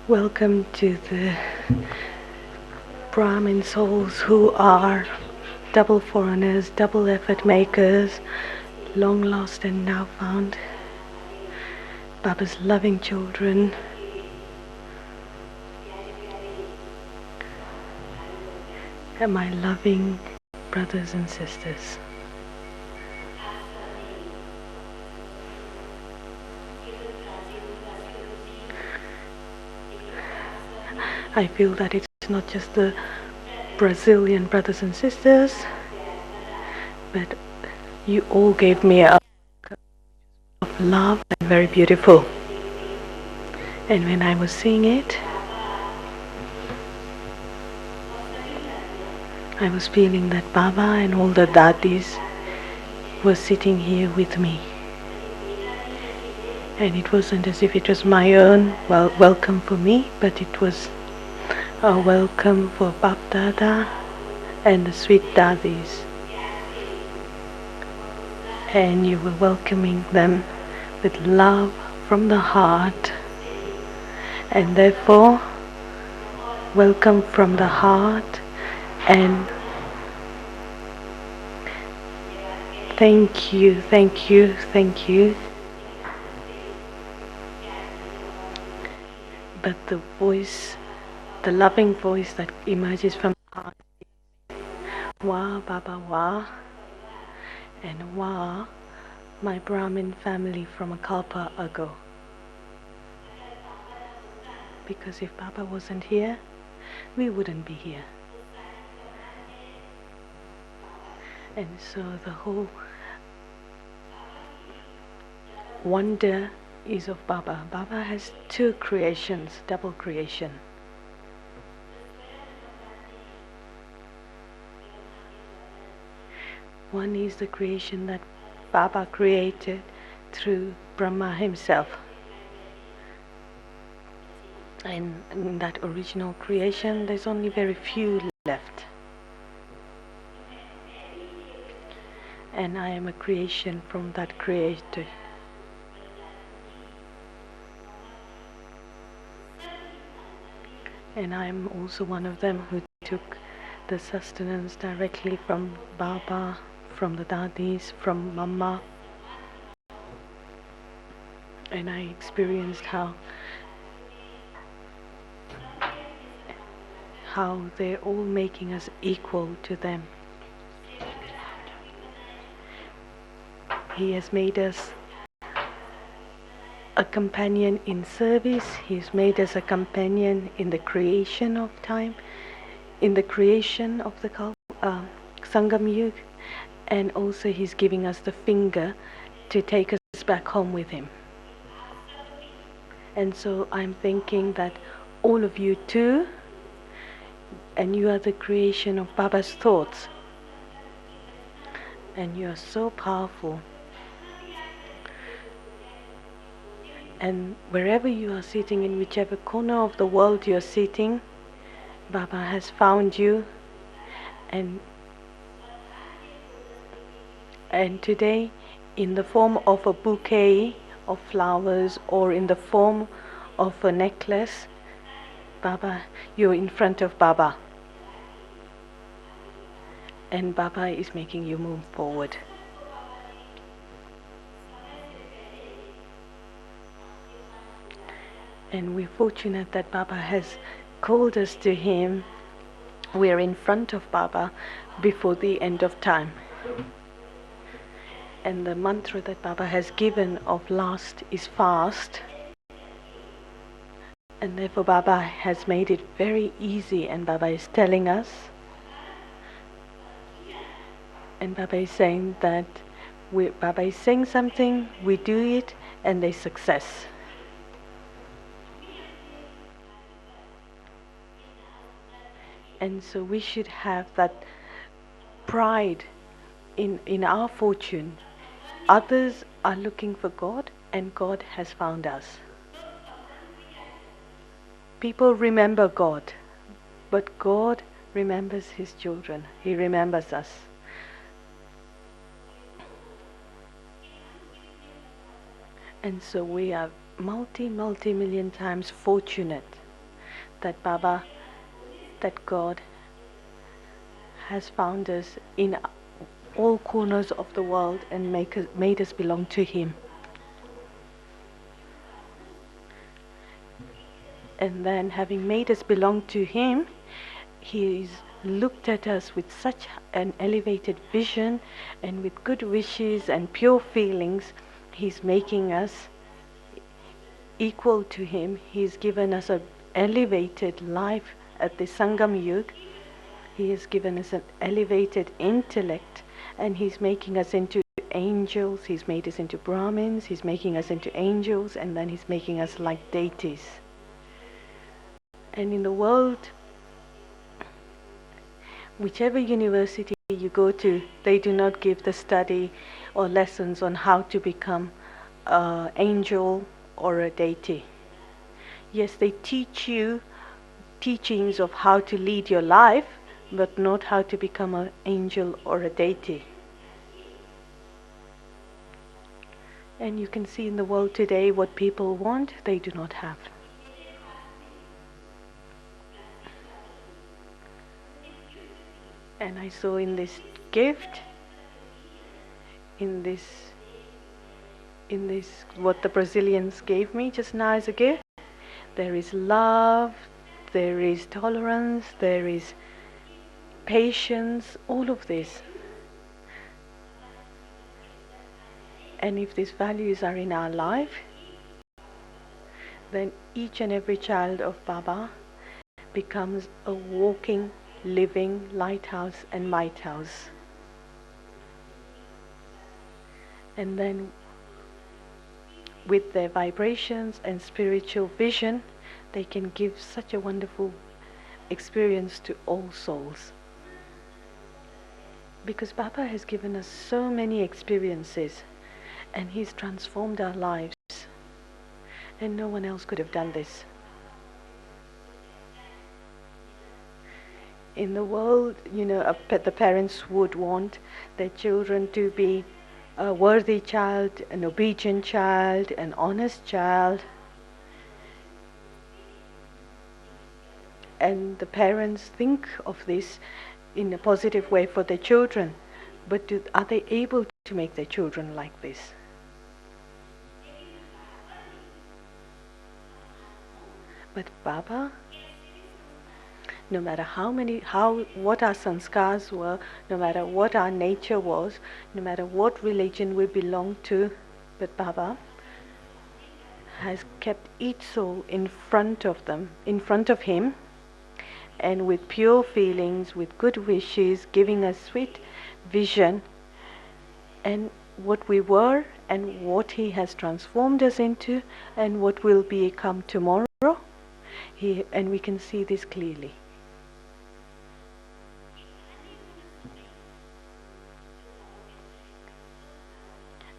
Welcome to the Brahmin souls who are double foreigners, double effort makers, long lost and now found, Baba's loving children, and my loving brothers and sisters. I feel that it's not just the Brazilian brothers and sisters, but you all gave me a of love and very beautiful. And when I was seeing it, I was feeling that Baba and all the dadis were sitting here with me. And it wasn't as if it was my own welcome for me, but it was a welcome for Bab Dada and the sweet daddies. And you were welcoming them with love from the heart, and therefore welcome from the heart, and thank you, thank you, thank you. But the voice, the loving voice that emerges from the heart, Wa Baba Wa, and Wa, my Brahmin family from a kalpa ago. Because if Baba wasn't here, we wouldn't be here. And so the whole wonder is of Baba. Baba has two creations, double creation. One is the creation that Baba created through Brahma himself. And in that original creation, there's only very few left. And I am a creation from that creator. And I am also one of them who took the sustenance directly from Baba, from the dadis, from Mama. And I experienced how they're all making us equal to them. He has made us a companion in service. He's made us a companion in the creation of time, in the creation of the Sangam Yuga, and also he's giving us the finger to take us back home with him. And so I'm thinking that all of you too, and you are the creation of Baba's thoughts, and you are so powerful. And wherever you are sitting, in whichever corner of the world you are sitting, Baba has found you, and today, in the form of a bouquet of flowers or in the form of a necklace, Baba, you're in front of Baba, and Baba is making you move forward. And we're fortunate that Baba has called us to him. We're in front of Baba before the end of time. And the mantra that Baba has given of last is fast. And therefore Baba has made it very easy, and Baba is telling us, and Baba is saying that Baba is saying something, we do it, and there's success. And so we should have that pride in our fortune. Others are looking for God, and God has found us. People remember God, but God remembers his children. He remembers us. And so we are multi-million times fortunate that Baba, that God has found us in all corners of the world and made us belong to Him. And then, having made us belong to Him, He's looked at us with such an elevated vision and with good wishes and pure feelings. He's making us equal to Him. He's given us an elevated life at the Sangam Yuga. He has given us an elevated intellect, and He's making us into angels. He's made us into Brahmins. He's making us into angels, and then He's making us like deities. And in the world, whichever university you go to, they do not give the study or lessons on how to become an angel or a deity. Yes, they teach you teachings of how to lead your life, but not how to become an angel or a deity. And you can see in the world today what people want, they do not have. And I saw in this gift, in this what the Brazilians gave me just now as a gift, there is love, there is tolerance, there is patience, all of this. And if these values are in our life, then each and every child of Baba becomes a walking, living lighthouse and lighthouse. And then with their vibrations and spiritual vision, they can give such a wonderful experience to all souls. Because Baba has given us so many experiences, and He's transformed our lives, and no one else could have done this. In the world, the parents would want their children to be a worthy child, an obedient child, an honest child. And the parents think of this in a positive way for their children. But are they able to make their children like this? But Baba, no matter what our sanskars were, no matter what our nature was, no matter what religion we belong to, but Baba has kept each soul in front of Him, and with pure feelings, with good wishes, giving us sweet vision, and what we were, and what He has transformed us into, and what will become tomorrow. And we can see this clearly.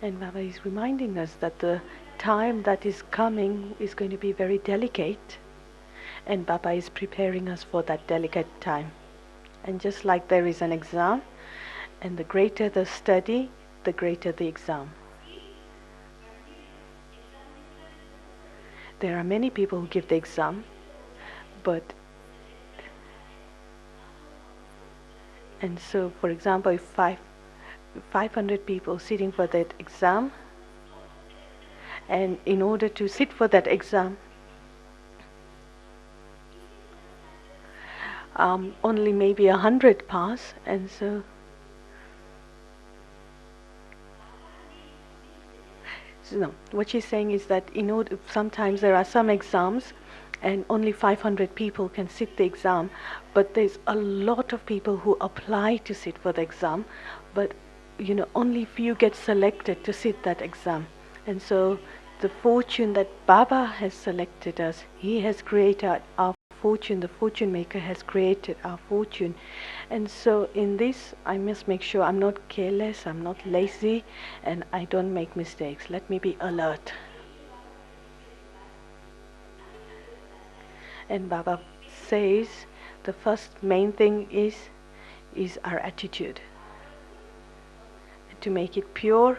And Baba is reminding us that the time that is coming is going to be very delicate, and Baba is preparing us for that delicate time. And just like there is an exam, and the greater the study, the greater the exam. There are many people who give the exam, and so, for example, if 500 people sitting for that exam, and in order to sit for that exam, only maybe 100 pass, and so no, what she's saying is that sometimes there are some exams and only 500 people can sit the exam, but there's a lot of people who apply to sit for the exam, but only few get selected to sit that exam. And so the fortune that Baba has selected us, He has created our fortune, the fortune maker has created our fortune. And so in this, I must make sure I'm not careless, I'm not lazy, and I don't make mistakes. Let me be alert. And Baba says the first main thing is our attitude. To make it pure,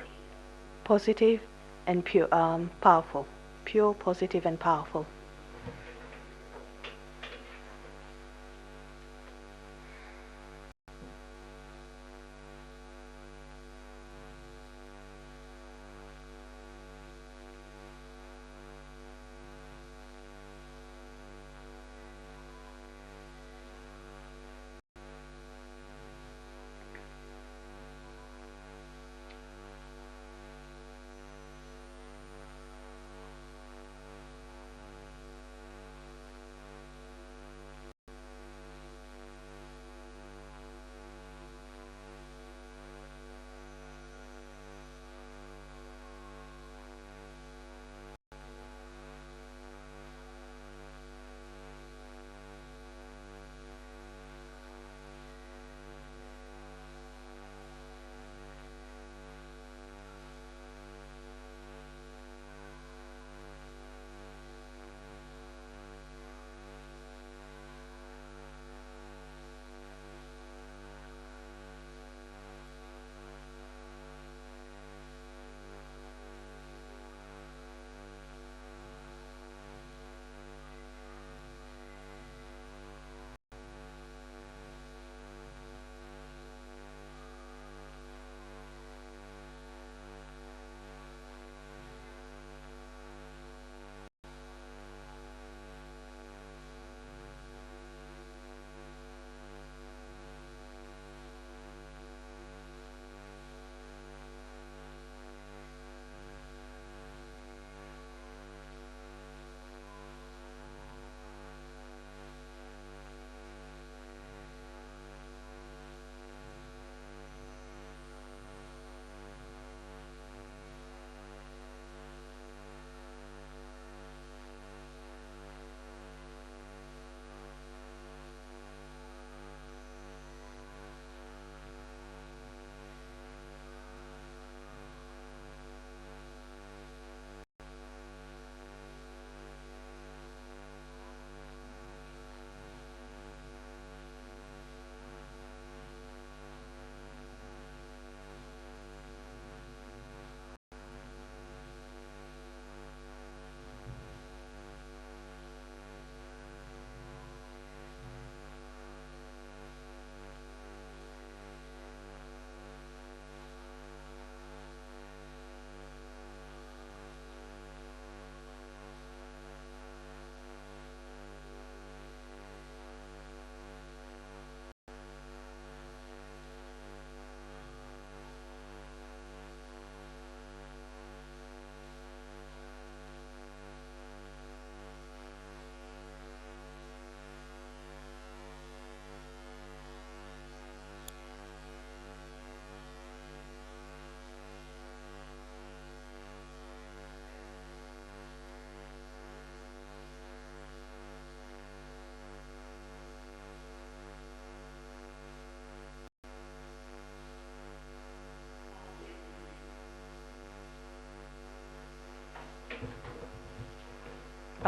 positive, and powerful. Pure, positive, and powerful.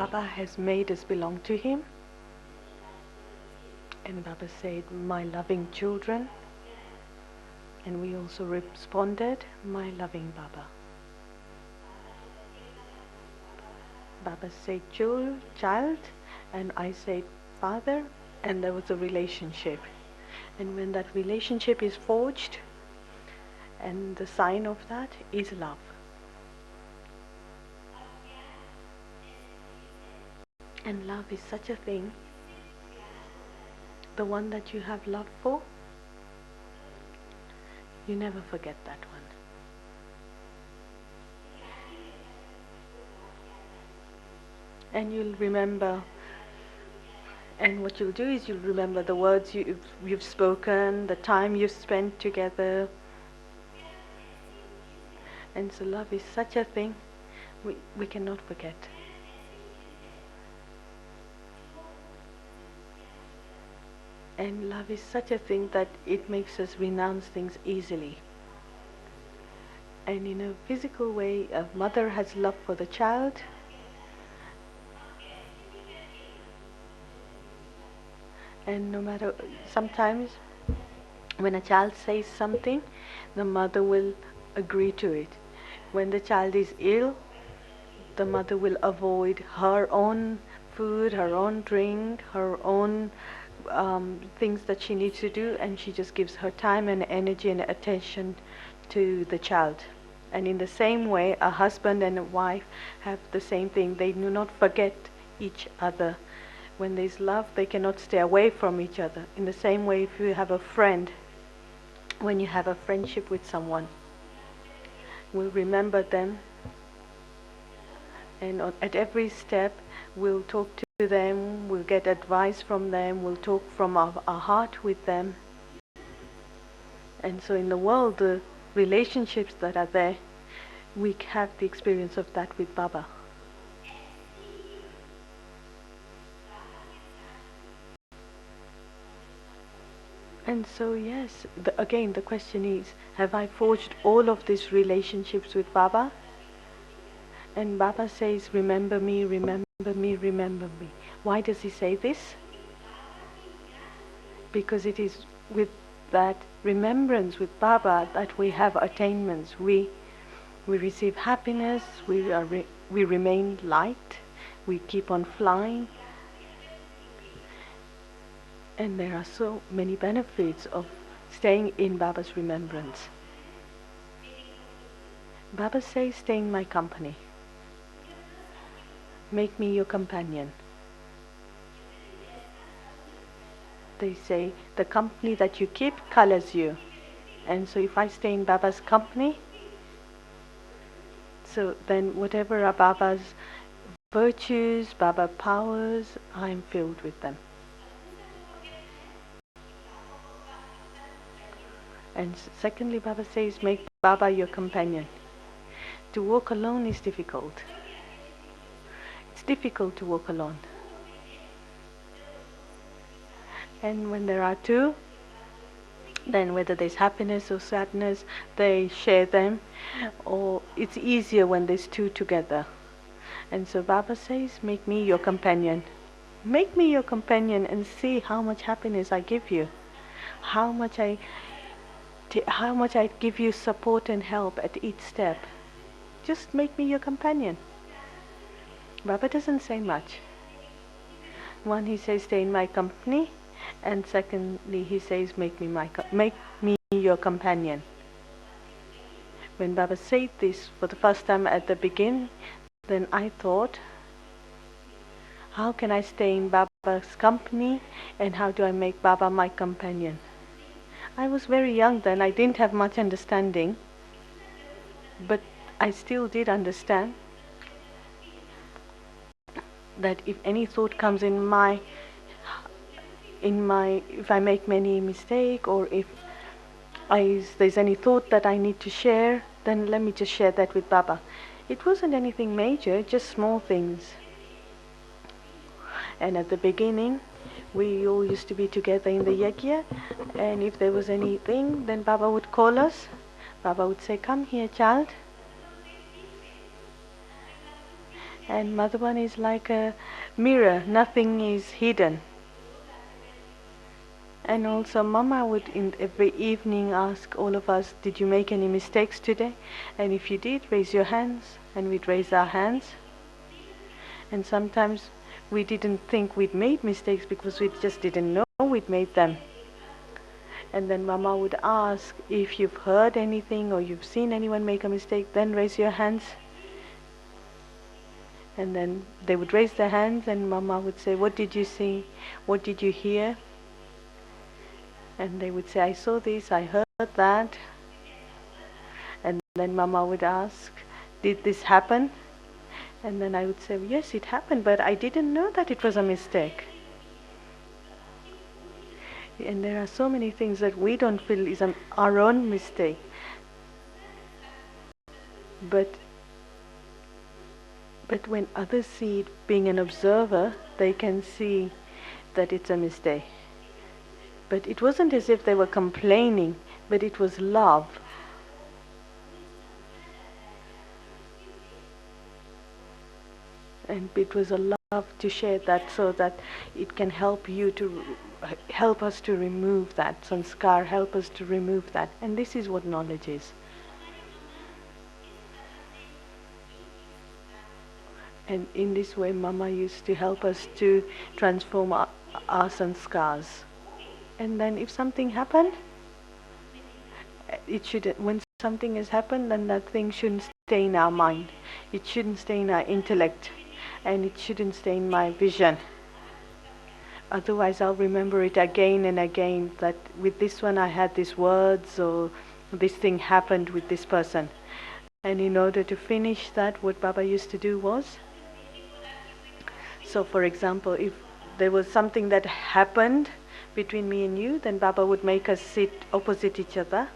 Baba has made us belong to him. And Baba said, my loving children. And we also responded, my loving Baba. Baba said, child, and I said, father, and there was a relationship. And when that relationship is forged, and the sign of that is love. And love is such a thing. The one that you have love for, you never forget that one. And you'll remember, and what you'll do is you'll remember the words you've spoken, the time you've spent together. And so love is such a thing we cannot forget. And love is such a thing that it makes us renounce things easily. And in a physical way, a mother has love for the child. And no matter, sometimes when a child says something, the mother will agree to it. When the child is ill, the mother will avoid her own food, her own drink, her own things that she needs to do, and she just gives her time and energy and attention to the child. And in the same way, a husband and a wife have the same thing. They do not forget each other. When there's love, they cannot stay away from each other. In the same way, if you have a friend, when you have a friendship with someone, we'll remember them, and at every step we'll talk to them, we'll get advice from them, we'll talk from our heart with them. And so in the world, the relationships that are there, we have the experience of that with Baba. And so yes, again the question is, have I forged all of these relationships with Baba? And Baba says, remember me, remember me, remember me. Why does he say this? Because it is with that remembrance with Baba that we have attainments. We receive happiness, we remain light, we keep on flying. And there are so many benefits of staying in Baba's remembrance. Baba says, stay in my company. Make me your companion. They say, the company that you keep colors you. And so if I stay in Baba's company, so then whatever are Baba's virtues, Baba powers, I am filled with them. And secondly, Baba says, make Baba your companion. To walk alone is difficult. It's difficult to walk alone. And when there are two, then whether there's happiness or sadness, they share them. Or it's easier when there's two together. And so Baba says, make me your companion. Make me your companion and see how much happiness I give you. How much I give you support and help at each step. Just make me your companion. Baba doesn't say much. One, he says, stay in my company. And secondly, he says, make me your companion. When Baba said this for the first time at the beginning, then I thought, how can I stay in Baba's company and how do I make Baba my companion? I was very young then, I didn't have much understanding, but I still did understand that if any thought comes if I make many mistake, or if there's any thought that I need to share, then let me just share that with Baba. It wasn't anything major, just small things. And at the beginning, we all used to be together in the yajna, and if there was anything, then Baba would call us. Baba would say, come here, child. And Madhuban is like a mirror, nothing is hidden. And also Mama would in every evening ask all of us, did you make any mistakes today? And if you did, raise your hands. And we'd raise our hands. And sometimes we didn't think we'd made mistakes because we just didn't know we'd made them. And then Mama would ask, if you've heard anything or you've seen anyone make a mistake, then raise your hands. And then they would raise their hands and Mama would say, what did you see? What did you hear? And they would say, I saw this, I heard that. And then Mama would ask, did this happen? And then I would say, yes, it happened, but I didn't know that it was a mistake. And there are so many things that we don't feel is our own mistake. But when others see it, being an observer, they can see that it's a mistake. But it wasn't as if they were complaining, but it was love. And it was a love to share that so that it can help you to help us to remove that sanskar, help us to remove that. And this is what knowledge is. And in this way Mama used to help us to transform our sanskars. And then if something happened, it should, when something has happened, then that thing shouldn't stay in our mind. It shouldn't stay in our intellect. And it shouldn't stay in my vision. Otherwise I'll remember it again and again, that with this one I had these words, or this thing happened with this person. And in order to finish that, what Baba used to do was, so for example, if there was something that happened between me and you, then Baba would make us sit opposite each other.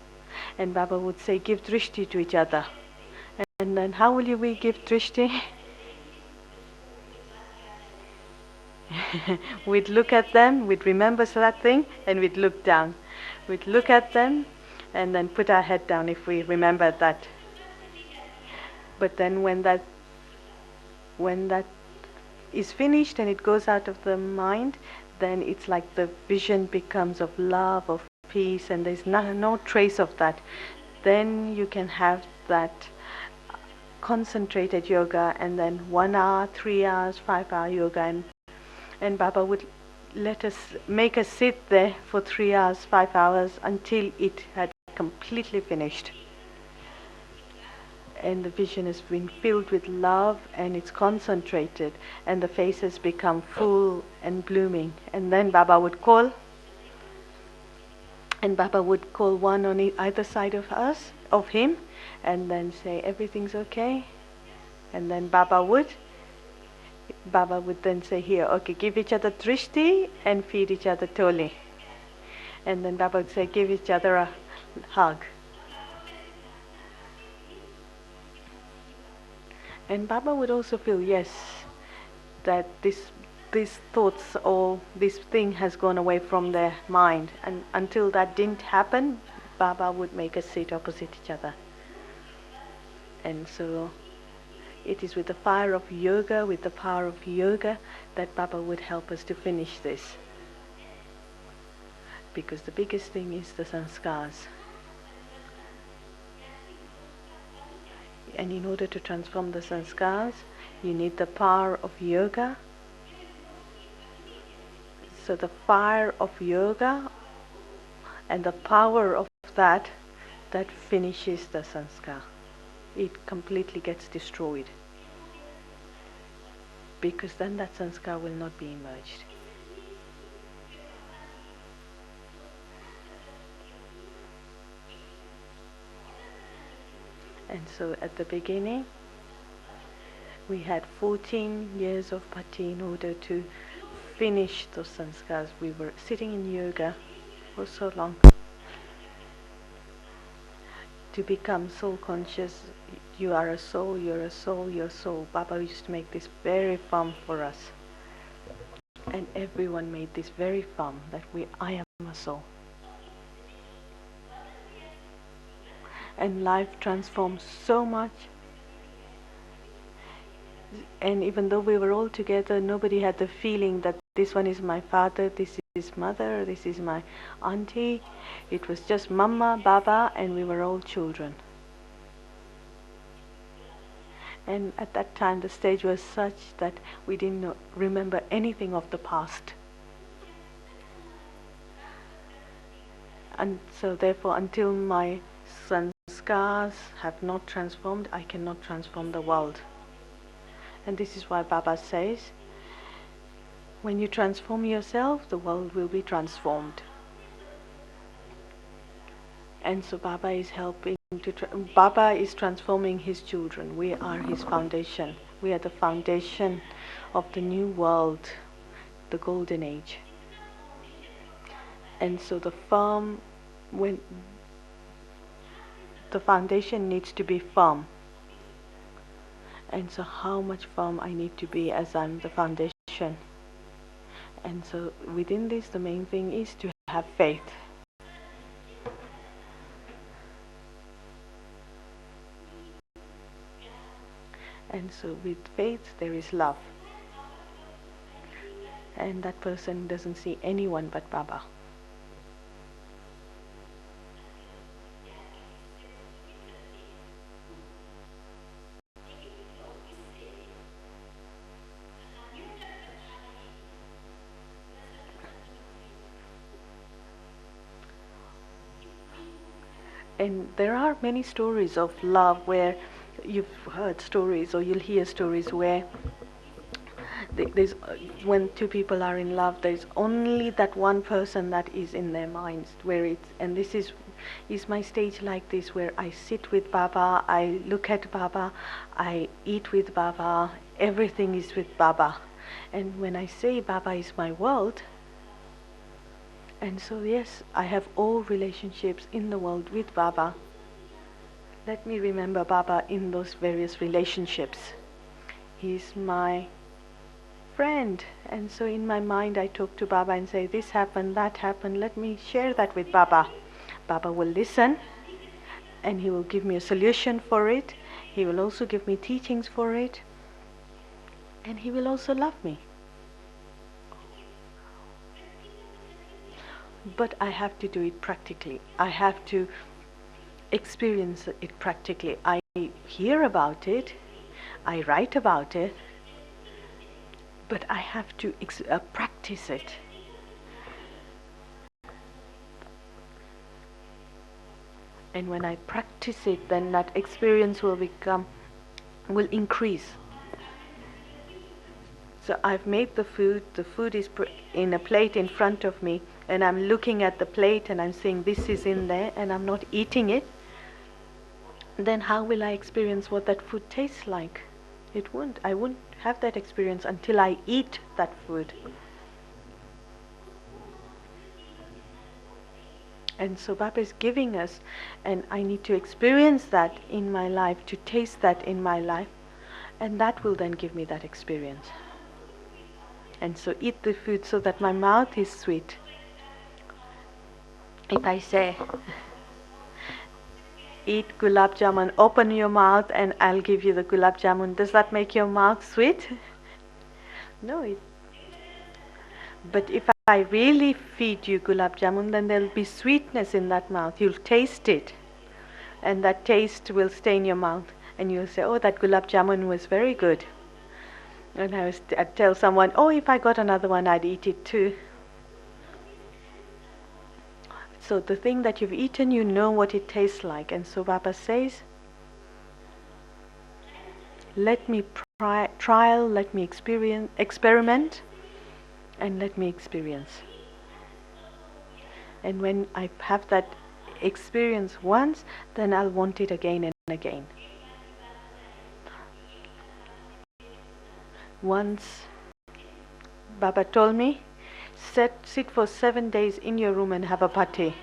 And Baba would say, give drishti to each other. And then how will we give drishti? We'd look at them, we'd remember that thing, and we'd look down. We'd look at them, and then put our head down if we remembered that. But then when that is finished and it goes out of the mind, then it's like the vision becomes of love, of peace, and there's no trace of that. Then you can have that concentrated yoga, and then 1 hour, 3 hours, 5 hour yoga, and Baba would make us sit there for 3 hours, 5 hours until it had completely finished. And the vision has been filled with love and it's concentrated and the faces become full and blooming. And then Baba would call, and Baba would call one on either side of us, of him, and then say, everything's okay. And then Baba would then say, here, okay, give each other drishti and feed each other toli. And then Baba would say, give each other a hug. And Baba would also feel, yes, that these thoughts or this thing has gone away from their mind. And until that didn't happen, Baba would make us sit opposite each other. And so it is with the fire of yoga, with the power of yoga, that Baba would help us to finish this. Because the biggest thing is the sanskars. And in order to transform the sanskars, you need the power of yoga. So the fire of yoga and the power of that finishes the sanskar. It completely gets destroyed. Because then that sanskar will not be emerged. And so at the beginning, we had 14 years of bhakti in order to finish those sanskars. We were sitting in yoga for so long. To become soul conscious, you are a soul, you're a soul, you're a soul. Baba used to make this very firm for us. And everyone made this very firm, that I am a soul. And life transforms so much. And even though we were all together, nobody had the feeling that this one is my father, this is mother, this is my auntie. It was just Mama, Baba, and we were all children. And at that time, the stage was such that we didn't remember anything of the past. And so therefore, until my sanskars have not transformed, I cannot transform the world. And this is why Baba says, when you transform yourself, the world will be transformed. And so Baba is helping to, Baba is transforming his children. We are his foundation. We are the foundation of the new world, the golden age. And so when the foundation needs to be firm. And so how much firm I need to be as I'm the foundation. And so within this, the main thing is to have faith. And so with faith, there is love. And that person doesn't see anyone but Baba. And there are many stories of love where you've heard stories or you'll hear stories where there's, when two people are in love, there's only that one person that is in their minds. And this is my stage like this, where I sit with Baba, I look at Baba, I eat with Baba, everything is with Baba. And when I say Baba is my world, and so yes, I have all relationships in the world with Baba. Let me remember Baba in those various relationships. He's my friend, and so in my mind I talk to Baba and say, this happened, that happened, let me share that with Baba. Baba will listen, and he will give me a solution for it. He will also give me teachings for it, and he will also love me. But I have to do it practically. I have to experience it practically. I hear about it, I write about it, but I have to practice it. And when I practice it, then that experience will increase. So I've made the food is in a plate in front of me, and I'm looking at the plate and I'm saying this is in there, and I'm not eating it. Then how will I experience what that food tastes like? I won't have that experience until I eat that food. And so Baba is giving us, and I need to experience that in my life, to taste that in my life, and that will then give me that experience. And so eat the food so that my mouth is sweet. If I say, eat gulab jamun, open your mouth and I'll give you the gulab jamun, does that make your mouth sweet? No. But if I really feed you gulab jamun, then there'll be sweetness in that mouth. You'll taste it, and that taste will stay in your mouth, and you'll say, oh, that gulab jamun was very good. And I'd tell someone, oh, if I got another one, I'd eat it too. So the thing that you've eaten, you know what it tastes like. And so Baba says, let me trial, let me experiment, and let me experience. And when I have that experience once, then I'll want it again and again. Once Baba told me, sit for 7 days in your room and have a party.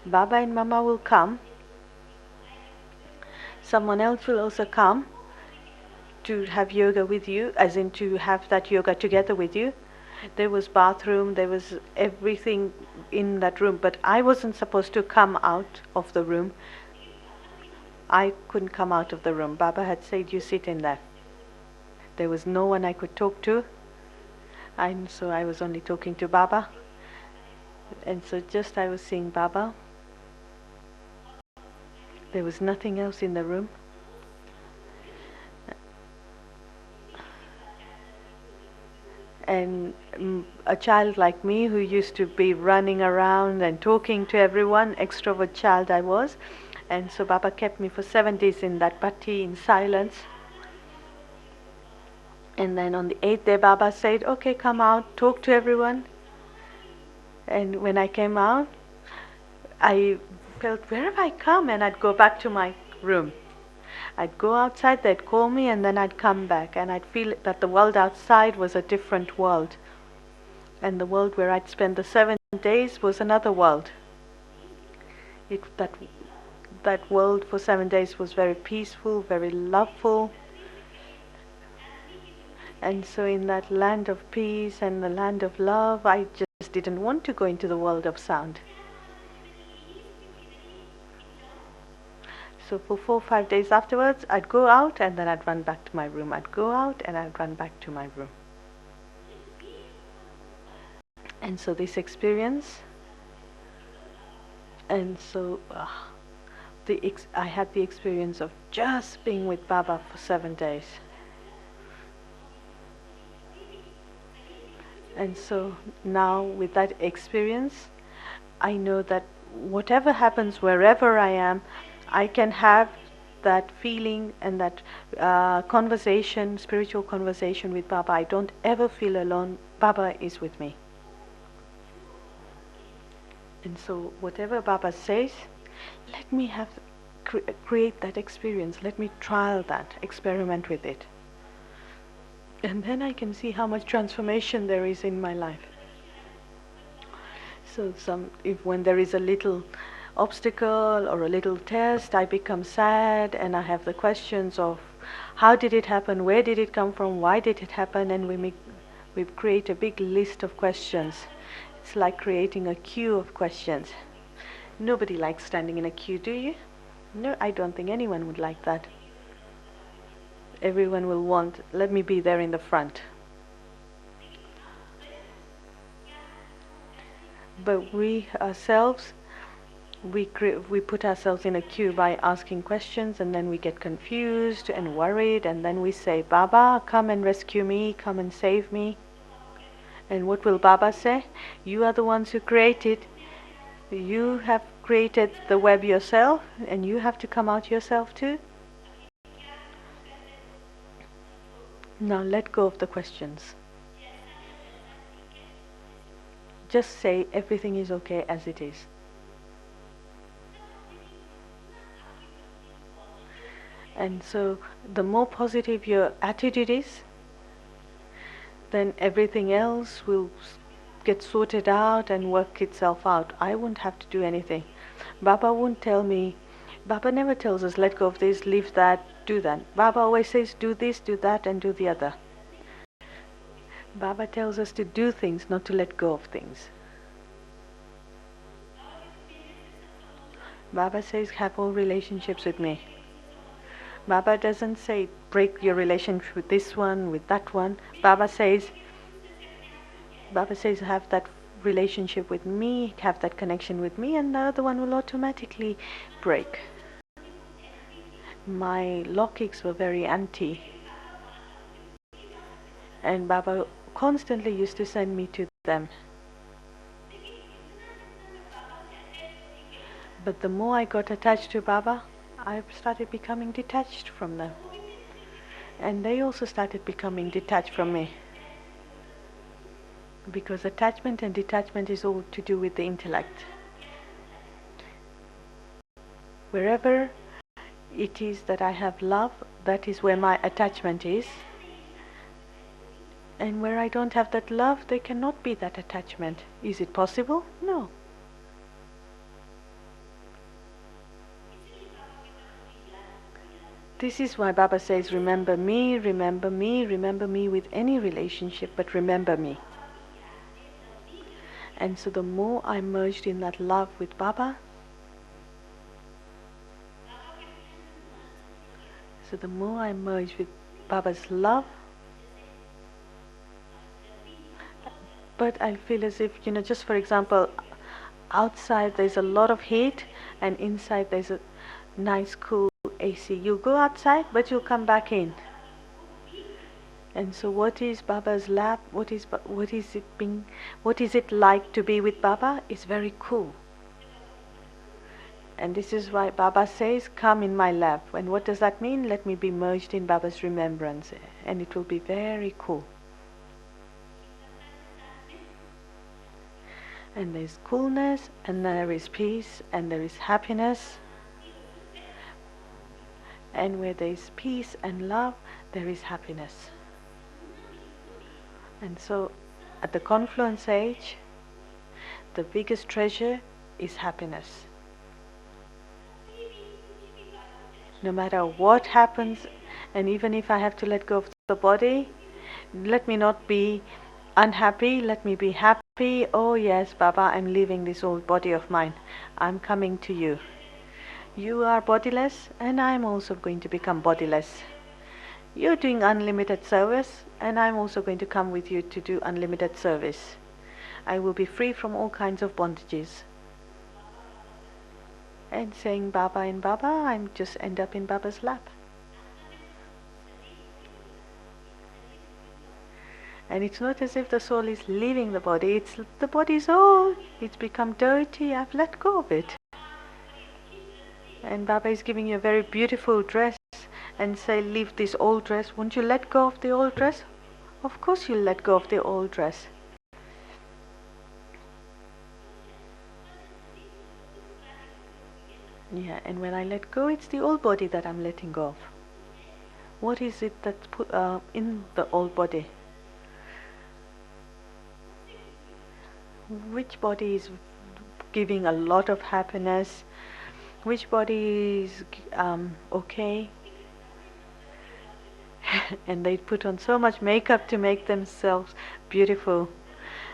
Baba and Mama will come. Someone else will also come to have yoga with you, as in to have that yoga together with you. There was bathroom, there was everything in that room, but I wasn't supposed to come out of the room. I couldn't come out of the room. Baba had said, you sit in there. There was no one I could talk to. And so I was only talking to Baba. And so just I was seeing Baba. There was nothing else in the room. And a child like me who used to be running around and talking to everyone, extrovert child I was. And so Baba kept me for 7 days in that bhatti in silence. And then on the 8th day Baba said, okay, come out, talk to everyone. And when I came out, I felt, where have I come? And I'd go back to my room. I'd go outside, they'd call me, and then I'd come back. And I'd feel that the world outside was a different world. And the world where I'd spent the 7 days was another world. That world for 7 days was very peaceful, very loveful. And so in that land of peace and the land of love, I just didn't want to go into the world of sound. So for 4 or 5 days afterwards, I'd go out and then I'd run back to my room. I'd go out and I'd run back to my room. And so this experience, and so I had the experience of just being with Baba for 7 days. And so now with that experience, I know that whatever happens wherever I am, I can have that feeling and that conversation, spiritual conversation with Baba. I don't ever feel alone. Baba is with me. And so whatever Baba says, let me have create that experience. Let me trial that, experiment with it. And then I can see how much transformation there is in my life. So when there is a little obstacle or a little test, I become sad and I have the questions of how did it happen, where did it come from, why did it happen, and we create a big list of questions. It's like creating a queue of questions. Nobody likes standing in a queue, do you? No, I don't think anyone would like that. Everyone will want, let me be there in the front. But we ourselves, we put ourselves in a queue by asking questions, and then we get confused and worried, and then we say, Baba, come and rescue me, come and save me. And what will Baba say? You are the ones who created. You have created the web yourself, and you have to come out yourself too. Now let go of the questions. Just say everything is okay as it is. And so the more positive your attitude is, then everything else will get sorted out and work itself out. I won't have to do anything. Baba won't tell me. Baba never tells us, let go of this, leave that, do that. Baba always says, do this, do that, and do the other. Baba tells us to do things, not to let go of things. Baba says, have all relationships with me. Baba doesn't say, break your relationship with this one, with that one. Baba says, have that relationship with me, have that connection with me, and the other one will automatically break. My logics were very anti. And Baba constantly used to send me to them. But the more I got attached to Baba, I started becoming detached from them. And they also started becoming detached from me. Because attachment and detachment is all to do with the intellect. Wherever it is that I have love, that is where my attachment is. And where I don't have that love, there cannot be that attachment. Is it possible? No. This is why Baba says, remember me, remember me, remember me with any relationship, but remember me. And so the more I merged in that love with Baba, so the more I merged with Baba's love, But I feel as if, just for example, outside there's a lot of heat and inside there's a nice cool AC. You'll go outside, but you'll come back in. And so what is Baba's lab? What is it like to be with Baba? It's very cool. And this is why Baba says, come in my lap. And what does that mean? Let me be merged in Baba's remembrance. And it will be very cool. And there's coolness, and there is peace, and there is happiness. And where there is peace and love, there is happiness. And so, at the confluence age, the biggest treasure is happiness. No matter what happens, and even if I have to let go of the body, let me not be unhappy, let me be happy. Oh yes, Baba, I'm leaving this old body of mine. I'm coming to you. You are bodiless, and I'm also going to become bodiless. You're doing unlimited service, and I'm also going to come with you to do unlimited service. I will be free from all kinds of bondages. And saying Baba and Baba, I'm just end up in Baba's lap. And it's not as if the soul is leaving the body, it's the body's old, it's become dirty, I've let go of it. And Baba is giving you a very beautiful dress and say, leave this old dress. Won't you let go of the old dress? Of course you'll let go of the old dress. Yeah, and when I let go, it's the old body that I'm letting go of. What is it that's put in the old body? Which body is giving a lot of happiness? Which body is okay? And they put on so much makeup to make themselves beautiful.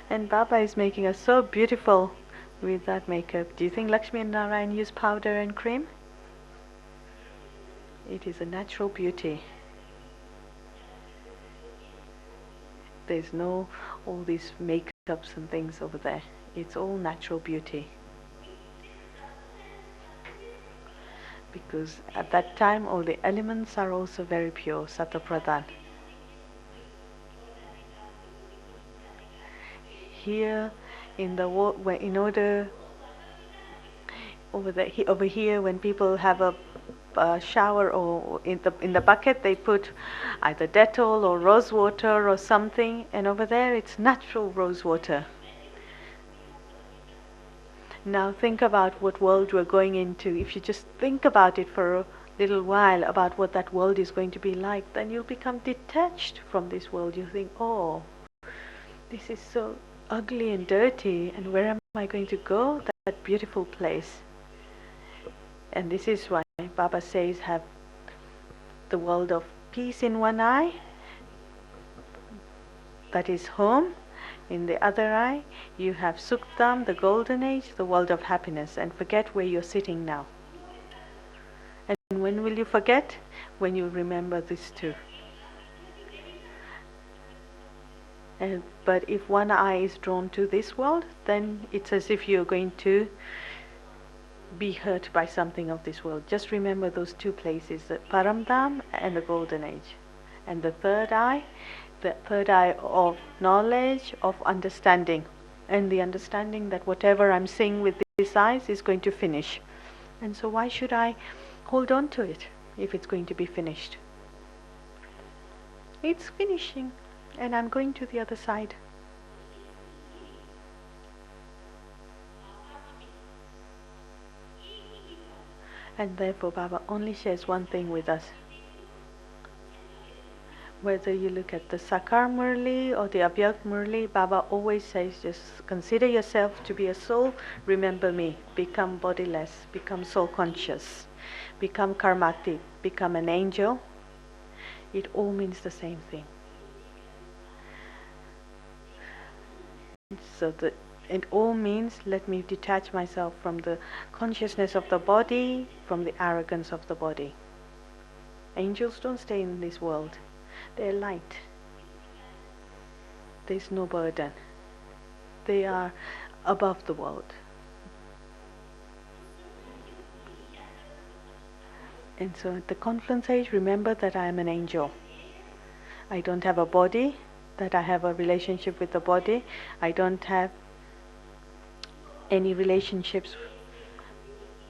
And Baba is making us so beautiful with that makeup. Do you think Lakshmi and Narayan use powder and cream? It is a natural beauty. There's no all these makeups and things over there. It's all natural beauty. Because at that time all the elements are also very pure, Satapradhan. Here in the in order over here when people have a shower or in the bucket they put either Dettol or rose water or something, and over there it's natural rose water. Now think about what world we're going into. If you just think about it for a little while about what that world is going to be like, then you'll become detached from this world. You think, oh, this is so ugly and dirty, and where am I going to go? That beautiful place. And this is why Baba says have the world of peace in one eye, that is home. In the other eye, you have Suktam, the golden age, the world of happiness, and forget where you're sitting now. And when will you forget? When you remember this too. But if one eye is drawn to this world, then it's as if you're going to be hurt by something of this world. Just remember those two places, the Paramdham and the golden age. And the third eye of knowledge, of understanding, and the understanding that whatever I'm seeing with these eyes is going to finish. And so why should I hold on to it if it's going to be finished? It's finishing, and I'm going to the other side. And therefore Baba only shares one thing with us. Whether you look at the Sakar Murli or the Abhyakt Murli, Baba always says, just consider yourself to be a soul, remember me, become bodiless, become soul conscious, become karmatic, become an angel. It all means the same thing. So it all means let me detach myself from the consciousness of the body, from the arrogance of the body. Angels don't stay in this world. They're light. There's no burden. They are above the world. And so at the confluence age, remember that I am an angel. I don't have a body, that I have a relationship with the body. I don't have any relationships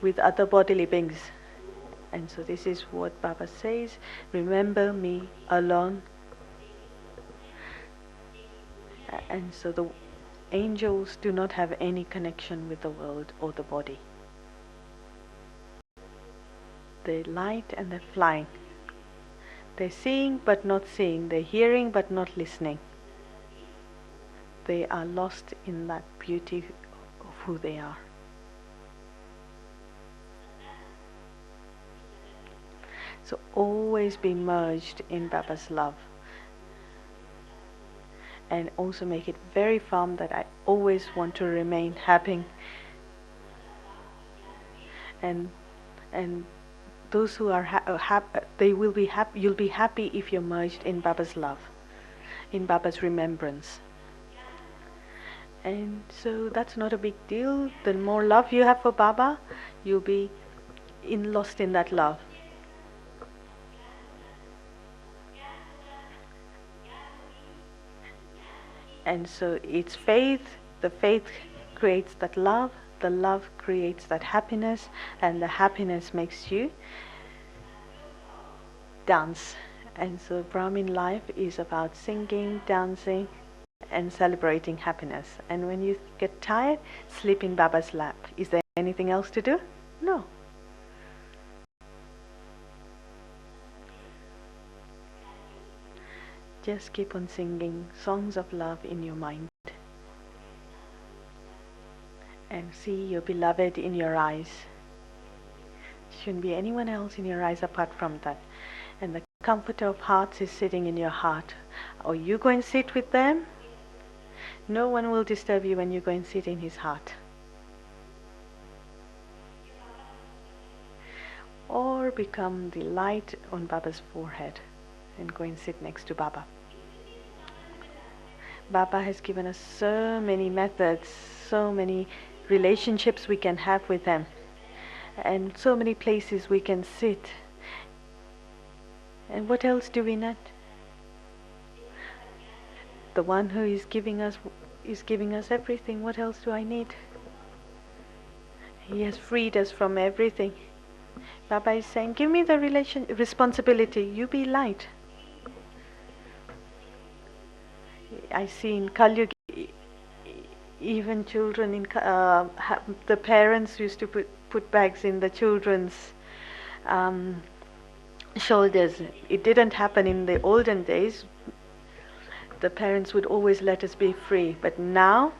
with other bodily beings. And so this is what Baba says, remember me alone. And so the angels do not have any connection with the world or the body. They're light and they're flying. They're seeing but not seeing. They're hearing but not listening. They are lost in that beauty of who they are. So always be merged in Baba's love. And also make it very firm that I always want to remain happy. And those who are happy, they will be happy. You'll be happy if you're merged in Baba's love, in Baba's remembrance. And so that's not a big deal. The more love you have for Baba, you'll be lost in that love. And so it's faith. The faith creates that love. The love creates that happiness, and the happiness makes you dance. And so Brahmin life is about singing, dancing, and celebrating happiness. And when you get tired, sleep in Baba's lap. Is there anything else to do? No. Just keep on singing songs of love in your mind. And see your beloved in your eyes. Shouldn't be anyone else in your eyes apart from that. And the comforter of hearts is sitting in your heart. Or you go and sit with them. No one will disturb you when you go and sit in his heart. Or become the light on Baba's forehead and go and sit next to Baba. Baba has given us so many methods, so many relationships we can have with him, and so many places we can sit. And what else do we need? The one who is giving us everything. What else do I need? He has freed us from everything. Baba is saying, give me the responsibility. You be light. I see in Kali Yuga, even children in the parents used to put bags in the children's shoulders. It didn't happen in the olden days. The parents would always let us be free, but now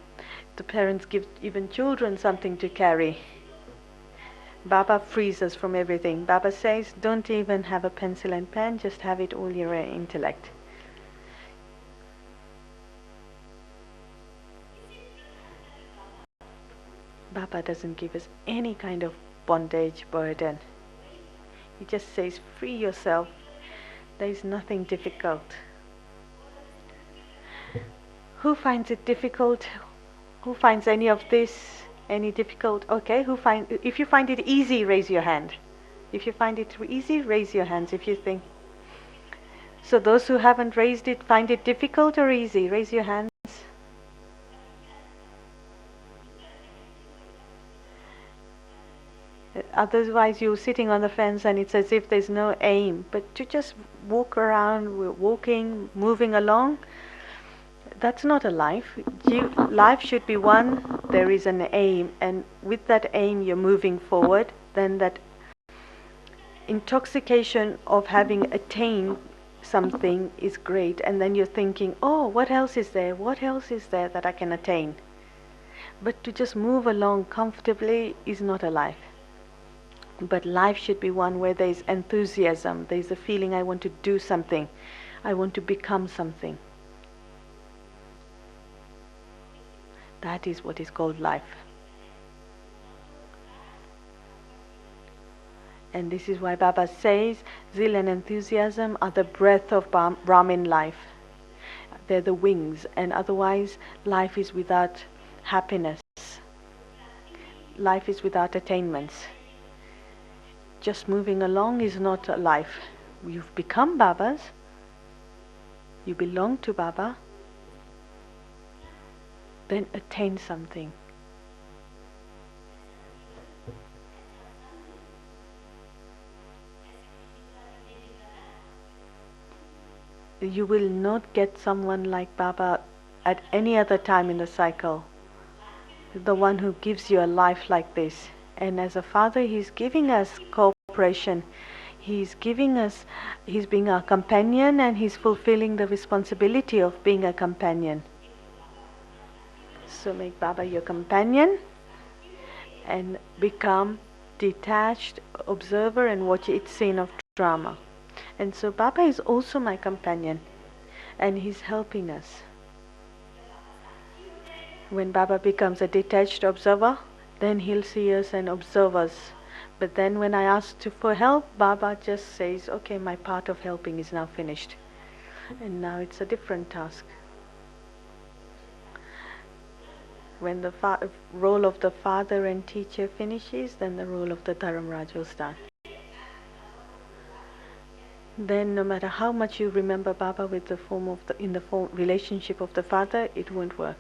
the parents give even children something to carry. Baba frees us from everything. Baba says, don't even have a pencil and pen, just have it all your intellect. Baba doesn't give us any kind of bondage, burden. He just says, free yourself. There is nothing difficult. Who finds it difficult? Who finds any of this any difficult? Okay, if you find it easy, raise your hand. If you find it easy, raise your hands if you think. So those who haven't raised it, find it difficult or easy? Raise your hands. Otherwise you're sitting on the fence and it's as if there's no aim. But to just walk around, walking, moving along, that's not a life. Life should be one, there is an aim, and with that aim you're moving forward. Then that intoxication of having attained something is great, and then you're thinking, oh, what else is there? What else is there that I can attain? But to just move along comfortably is not a life. But life should be one where there is enthusiasm, there is a feeling I want to do something, I want to become something. That is what is called life. And this is why Baba says, zeal and enthusiasm are the breath of Brahmin life. They're the wings, and otherwise life is without happiness. Life is without attainments. Just moving along is not a life. You've become Baba's. You belong to Baba. Then attain something. You will not get someone like Baba at any other time in the cycle. The one who gives you a life like this. And as a father, he's giving us cooperation. He's giving us, he's being our companion, and he's fulfilling the responsibility of being a companion. So make Baba your companion and become detached observer and watch each scene of drama. And so Baba is also my companion, and he's helping us. When Baba becomes a detached observer, then he'll see us and observe us. But then when I ask for help, Baba just says, okay, my part of helping is now finished. And now it's a different task. When the role of the father and teacher finishes, then the role of the Dharamraj will start. Then no matter how much you remember Baba with the form of in the form relationship of the father, it won't work.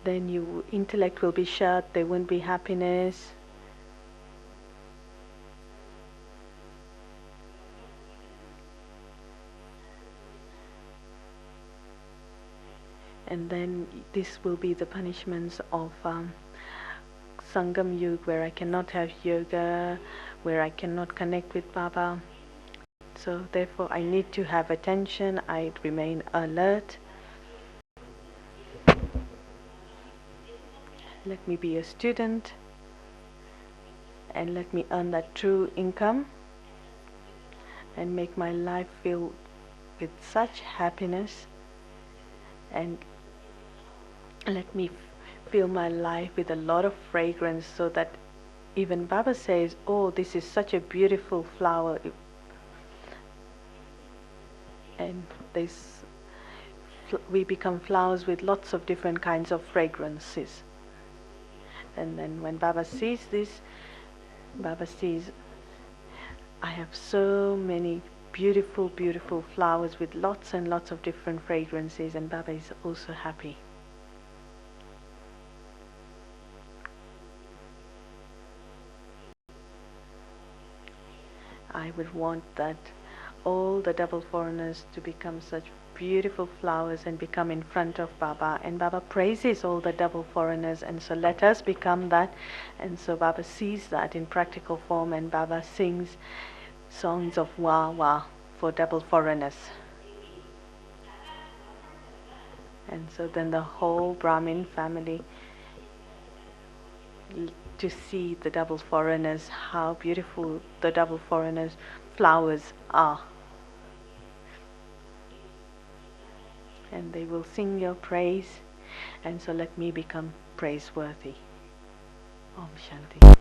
Then your intellect will be shut, there won't be happiness. And then this will be the punishments of Sangam Yuga, where I cannot have yoga, where I cannot connect with Baba. So therefore I need to have attention, I remain alert. Let me be a student and let me earn that true income and make my life filled with such happiness, and let me fill my life with a lot of fragrance, so that even Baba says, oh, this is such a beautiful flower. And we become flowers with lots of different kinds of fragrances. And then when Baba sees this, Baba sees, I have so many beautiful, beautiful flowers with lots and lots of different fragrances, and Baba is also happy. I would want that all the double foreigners to become such beautiful flowers and become in front of Baba. And Baba praises all the double foreigners, and so let us become that. And so Baba sees that in practical form, and Baba sings songs of wah wah for double foreigners. And so then the whole Brahmin family to see the double foreigners, how beautiful the double foreigners flowers are. And they will sing your praise, and so let me become praiseworthy. Om Shanti.